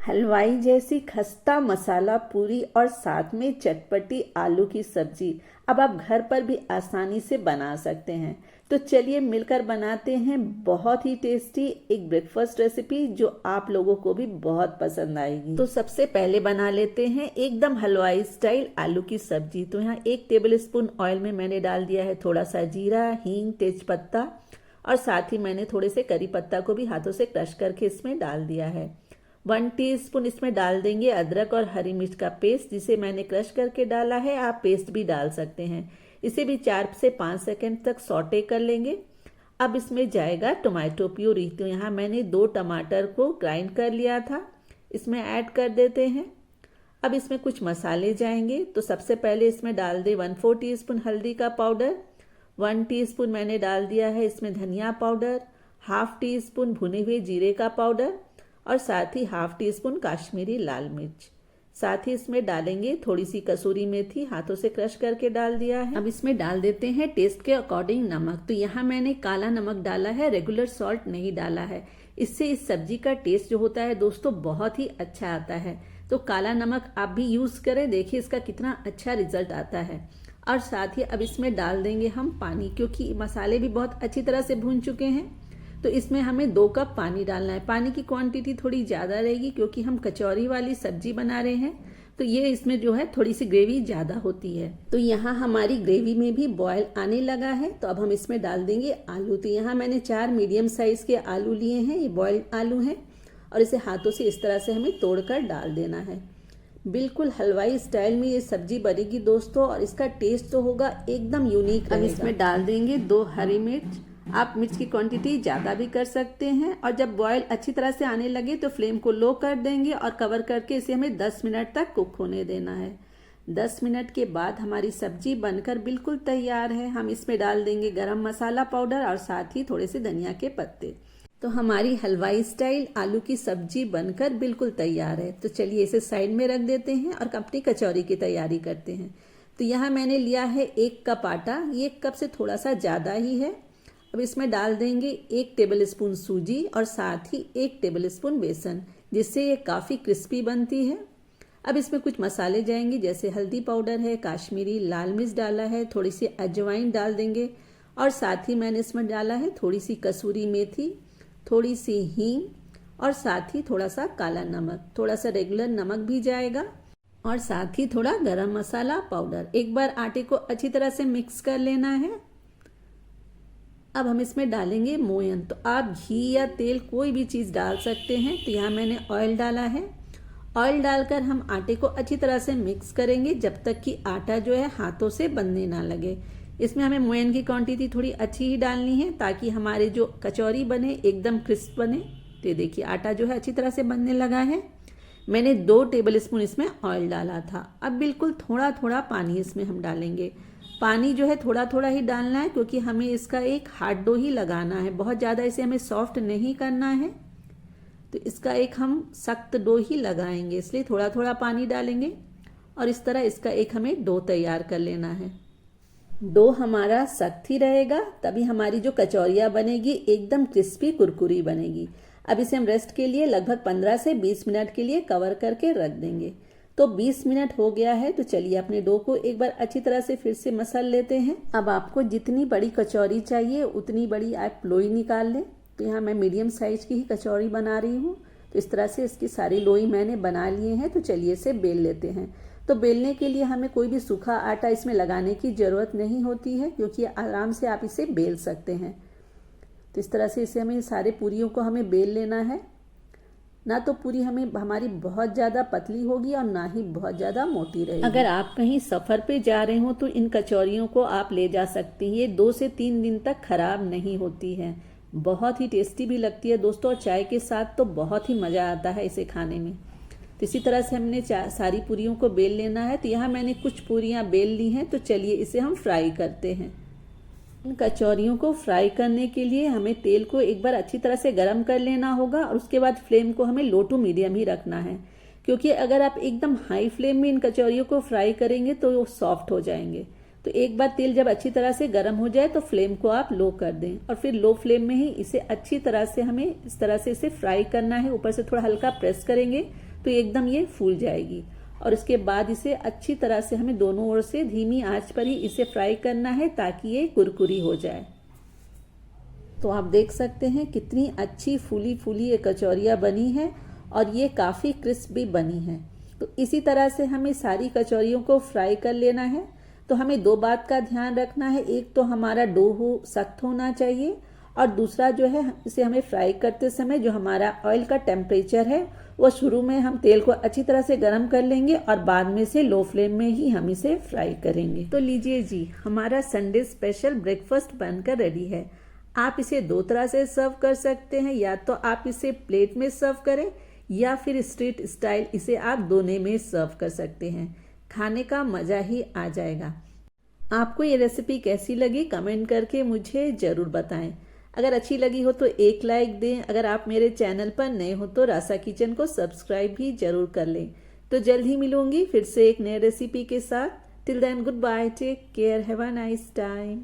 हलवाई जैसी खस्ता मसाला पूरी और साथ में चटपटी आलू की सब्जी अब आप घर पर भी आसानी से बना सकते हैं। तो चलिए मिलकर बनाते हैं बहुत ही टेस्टी एक ब्रेकफास्ट रेसिपी जो आप लोगों को भी बहुत पसंद आएगी। तो सबसे पहले बना लेते हैं एकदम हलवाई स्टाइल आलू की सब्जी। तो यहाँ 1 टेबल स्पून ऑयल में मैंने डाल दिया है थोड़ा सा जीरा, हींग, तेजपत्ता और साथ ही मैंने थोड़े से करी पत्ता को भी हाथों से क्रश करके इसमें डाल दिया है। 1 टीस्पून इसमें डाल देंगे अदरक और हरी मिर्च का पेस्ट, जिसे मैंने क्रश करके डाला है। आप पेस्ट भी डाल सकते हैं। इसे भी 4 से 5 सेकंड तक सॉटे कर लेंगे। अब इसमें जाएगा टोमेटो प्यूरी। तो यहाँ मैंने 2 टमाटर को ग्राइंड कर लिया था, इसमें ऐड कर देते हैं। अब इसमें कुछ मसाले जाएंगे। तो सबसे पहले इसमें डाल दे 1/4 टीस्पून हल्दी का पाउडर, 1 टीस्पून मैंने डाल दिया है इसमें धनिया पाउडर, ½ टीस्पून भुने हुए जीरे का पाउडर और साथ ही ½ टीस्पून काश्मीरी लाल मिर्च। साथ ही इसमें डालेंगे थोड़ी सी कसूरी मेथी, हाथों से क्रश करके डाल दिया है। अब इसमें डाल देते हैं टेस्ट के अकॉर्डिंग नमक। तो यहाँ मैंने काला नमक डाला है, रेगुलर सॉल्ट नहीं डाला है। इससे इस सब्जी का टेस्ट जो होता है दोस्तों बहुत ही अच्छा आता है। तो काला नमक आप भी यूज़ करें, देखिए इसका कितना अच्छा रिजल्ट आता है। और साथ ही अब इसमें डाल देंगे हम पानी, क्योंकि मसाले भी बहुत अच्छी तरह से भून चुके हैं। तो इसमें हमें 2 कप पानी डालना है। पानी की क्वांटिटी थोड़ी ज़्यादा रहेगी क्योंकि हम कचौरी वाली सब्जी बना रहे हैं, तो ये इसमें जो है थोड़ी सी ग्रेवी ज़्यादा होती है। तो यहाँ हमारी ग्रेवी में भी बॉयल आने लगा है। तो अब हम इसमें डाल देंगे आलू। तो यहाँ मैंने 4 मीडियम साइज़ के आलू लिए हैं, ये बॉयल्ड आलू हैं और इसे हाथों से इस तरह से हमें तोड़कर डाल देना है। बिल्कुल हलवाई स्टाइल में ये सब्जी बनेगी दोस्तों और इसका टेस्ट तो होगा एकदम यूनिक। अब इसमें डाल देंगे 2 हरी मिर्च। आप मिर्च की क्वांटिटी ज़्यादा भी कर सकते हैं। और जब बॉयल अच्छी तरह से आने लगे तो फ्लेम को लो कर देंगे और कवर करके इसे हमें 10 मिनट तक कुक होने देना है। 10 मिनट के बाद हमारी सब्जी बनकर बिल्कुल तैयार है। हम इसमें डाल देंगे गरम मसाला पाउडर और साथ ही थोड़े से धनिया के पत्ते। तो हमारी हलवाई स्टाइल आलू की सब्जी बनकर बिल्कुल तैयार है। तो चलिए इसे साइड में रख देते हैं और अपनी कचौरी की तैयारी करते हैं। तो यहाँ मैंने लिया है 1 कप आटा, ये 1 कप से थोड़ा सा ज़्यादा ही है। अब इसमें डाल देंगे 1 टेबल स्पून सूजी और साथ ही 1 टेबल स्पून बेसन, जिससे ये काफ़ी क्रिस्पी बनती है। अब इसमें कुछ मसाले जाएंगे, जैसे हल्दी पाउडर है, काश्मीरी लाल मिर्च डाला है, थोड़ी सी अजवाइन डाल देंगे और साथ ही मैंने इसमें डाला है थोड़ी सी कसूरी मेथी, थोड़ी सी हींग और साथ ही थोड़ा सा काला नमक, थोड़ा सा रेगुलर नमक भी जाएगा और साथ ही थोड़ा गरम मसाला पाउडर। एक बार आटे को अच्छी तरह से मिक्स कर लेना है। अब हम इसमें डालेंगे मोयन। तो आप घी या तेल कोई भी चीज़ डाल सकते हैं। तो यहाँ मैंने ऑयल डाला है। ऑयल डालकर हम आटे को अच्छी तरह से मिक्स करेंगे जब तक कि आटा जो है हाथों से बनने ना लगे। इसमें हमें मोयन की क्वांटिटी थोड़ी अच्छी ही डालनी है ताकि हमारे जो कचौरी बने एकदम क्रिस्प बने। तो देखिए आटा जो है अच्छी तरह से बनने लगा है। मैंने 2 टेबल स्पून इसमें ऑयल डाला था। अब बिल्कुल थोड़ा थोड़ा पानी इसमें हम डालेंगे। पानी जो है थोड़ा थोड़ा ही डालना है क्योंकि हमें इसका एक हार्ड डो ही लगाना है, बहुत ज़्यादा इसे हमें सॉफ्ट नहीं करना है। तो इसका एक हम सख्त डो ही लगाएंगे, इसलिए थोड़ा थोड़ा पानी डालेंगे और इस तरह इसका एक हमें डो तैयार कर लेना है। डो हमारा सख्त ही रहेगा, तभी हमारी जो कचौरियाँ बनेगी एकदम क्रिस्पी कुरकुरी बनेगी। अब इसे हम रेस्ट के लिए लगभग 15 से 20 मिनट के लिए कवर करके रख देंगे। तो 20 मिनट हो गया है। तो चलिए अपने डो को एक बार अच्छी तरह से फिर से मसल लेते हैं। अब आपको जितनी बड़ी कचौरी चाहिए उतनी बड़ी आप लोई निकाल लें। तो यहाँ मैं मीडियम साइज की ही कचौरी बना रही हूँ। तो इस तरह से इसकी सारी लोई मैंने बना लिए हैं। तो चलिए इसे बेल लेते हैं। तो बेलने के लिए हमें कोई भी सूखा आटा इसमें लगाने की ज़रूरत नहीं होती है, क्योंकि आराम से आप इसे बेल सकते हैं। तो इस तरह से इसे हमें सारे पूरियों को हमें बेल लेना है। ना तो पूरी हमारी बहुत ज़्यादा पतली होगी और ना ही बहुत ज़्यादा मोटी रहेगी। अगर आप कहीं सफ़र पे जा रहे हो तो इन कचौरियों को आप ले जा सकती हैं। ये 2 से 3 दिन तक खराब नहीं होती है। बहुत ही टेस्टी भी लगती है दोस्तों, और चाय के साथ तो बहुत ही मज़ा आता है इसे खाने में। तो इसी तरह से हमने सारी पूरियों को बेल लेना है। तो यहाँ मैंने कुछ पूरियाँ बेल ली हैं। तो चलिए इसे हम फ्राई करते हैं। इन कचौरियों को फ्राई करने के लिए हमें तेल को एक बार अच्छी तरह से गर्म कर लेना होगा और उसके बाद फ्लेम को हमें लो टू मीडियम ही रखना है, क्योंकि अगर आप एकदम हाई फ्लेम में इन कचौरियों को फ्राई करेंगे तो वो सॉफ्ट हो जाएंगे। तो एक बार तेल जब अच्छी तरह से गर्म हो जाए तो फ्लेम को आप लो कर दें और फिर लो फ्लेम में ही इसे अच्छी तरह से हमें इस तरह से इसे फ्राई करना है। ऊपर से थोड़ा हल्का प्रेस करेंगे तो एकदम ये फूल जाएगी। और उसके बाद इसे अच्छी तरह से हमें दोनों ओर से धीमी आंच पर ही इसे फ्राई करना है ताकि ये कुरकुरी हो जाए। तो आप देख सकते हैं कितनी अच्छी फूली फूली ये कचौरियाँ बनी हैं और ये काफ़ी क्रिस्प भी बनी हैं। तो इसी तरह से हमें सारी कचौरियों को फ्राई कर लेना है। तो हमें दो बात का ध्यान रखना है, एक तो हमारा डो सख्त होना चाहिए और दूसरा जो है इसे हमें फ्राई करते समय जो हमारा ऑयल का टेम्परेचर है वो शुरू में हम तेल को अच्छी तरह से गर्म कर लेंगे और बाद में से लो फ्लेम में ही हम इसे फ्राई करेंगे। तो लीजिए जी, हमारा संडे स्पेशल ब्रेकफास्ट बनकर रेडी है। आप इसे दो तरह से सर्व कर सकते हैं, या तो आप इसे प्लेट में सर्व करें या फिर स्ट्रीट स्टाइल इसे आप दोने में सर्व कर सकते हैं। खाने का मज़ा ही आ जाएगा। आपको ये रेसिपी कैसी लगी कमेंट करके मुझे ज़रूर बताएं। अगर अच्छी लगी हो तो एक लाइक दें। अगर आप मेरे चैनल पर नए हो तो रासा किचन को सब्सक्राइब भी जरूर कर लें। तो जल्द ही मिलूंगी फिर से एक नए रेसिपी के साथ। Till then goodbye, take care, have a nice time.